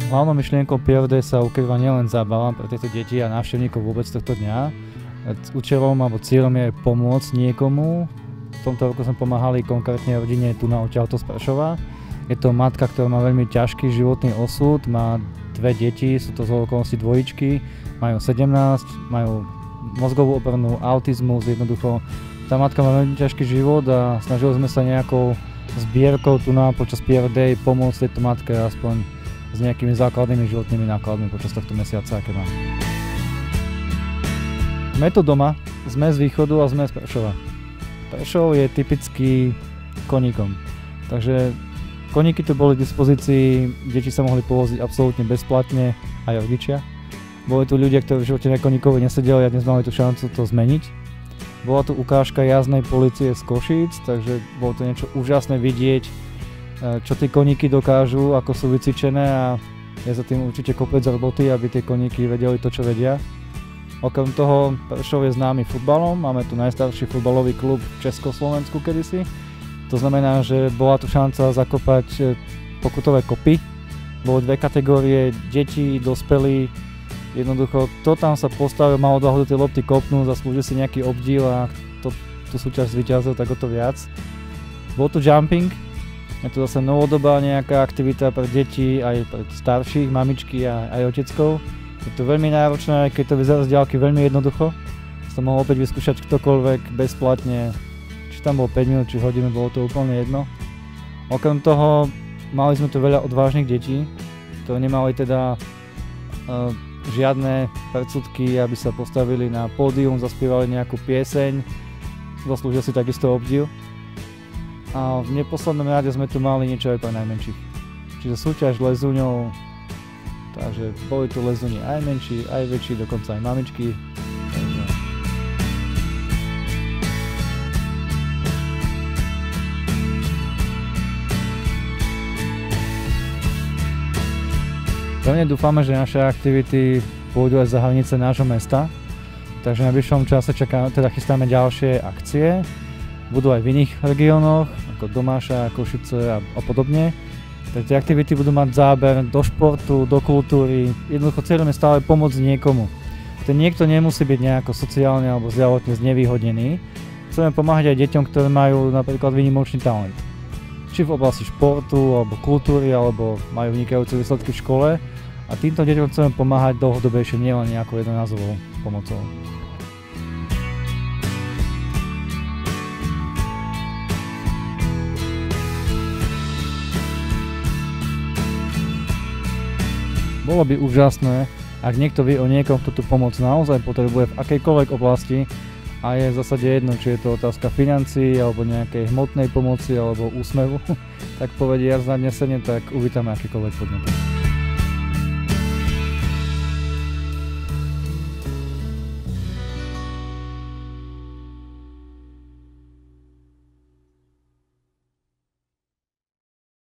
Hlavnou myšlienkou PRD sa ukrýva nielen zábava pre tieto deti a návštevníkov vôbec tohto dňa. Účelom alebo cieľom je pomôcť niekomu. V tomto roku sme pomáhali konkrétne rodine tu na odtiaľto z Prešova. Je to matka, ktorá má veľmi ťažký životný osud, má dve deti, sú to z okolností dvojičky, majú 17, majú mozgovú obrnu, autizmus, jednoducho. Tá matka má veľmi ťažký život a snažili sme sa nejakou zbierkou tu na počas PRD pomôcť tejto matke aspoň s nejakými základnými životnými nákladmi počas tohto mesiaca, aké má. Sme tu doma, sme z východu a sme z Prešova. Prešov je typický koníkom, takže koníky tu boli k dispozícii, deti sa mohli povoziť absolútne bezplatne, aj rodičia. Boli tu ľudia, ktorí v živote na koníkovi nesedeli a dnes mali tú šancu to zmeniť. Bola tu ukážka jazdnej polície z Košíc, takže bolo to niečo úžasné vidieť, čo tie koníky dokážu, ako sú vycvičené a je za tým určite kopec roboty, aby tie koníky vedeli to, čo vedia. Okrem toho Prešov je známy futbalom, máme tu najstarší futbalový klub v Československu kedysi. To znamená, že bola tu šanca zakopať pokutové kopy. Bolo dve kategórie, deti, dospelí. Jednoducho, kto tam sa postavil, mal odvahu do tej lopty kopnúť, zaslúžil si nejaký obdiv a tú súťaž zvíťazil, tak o to viac. Bol tu jumping. Je to zase novodobá nejaká aktivita pre deti, aj pre starších, mamičky a aj oteckov. Je to veľmi náročné, keď to vyzerá z diaľky veľmi jednoducho. To mohol opäť vyskúšať ktokoľvek bezplatne, či tam bolo 5 minút, či hodinu, bolo to úplne jedno. Okrem toho mali sme tu veľa odvážnych detí, ktoré nemali teda žiadne predsudky, aby sa postavili na pódium, zaspievali nejakú pieseň, zaslúžia si takisto obdiv. A v neposlednom rade sme tu mali niečo aj pre najmenších. Čiže súťaž lezuňov, takže boli tu lezuni aj menší, aj väčší, dokonca aj mamičky. Takže... Pevne dúfame, že naše aktivity pôjdu aj za hranice nášho mesta, takže v najbližšom čase chystáme ďalšie akcie. Budú aj v iných regiónoch, ako Domáša, Košice a podobne. Takže tie aktivity budú mať záber do športu, do kultúry. Jednoducho cieľom je stále pomôcť niekomu. Ten niekto nemusí byť nejako sociálne alebo zdravotne znevýhodnený. Chceme pomáhať aj deťom, ktoré majú napríklad výnimočný talent. Či v oblasti športu, alebo kultúry, alebo majú vynikajúce výsledky v škole. A týmto deťom chceme pomáhať dlhodobejšie, nielen nejakou jednorazovou pomocou. Bolo by úžasné, ak niekto vie o niekom, kto tú pomoc naozaj potrebuje v akejkoľvek oblasti a je v zásade jedno, či je to otázka financií alebo nejakej hmotnej pomoci alebo úsmevu, tak povediac nadnesene, tak uvítame akékoľvek podnety.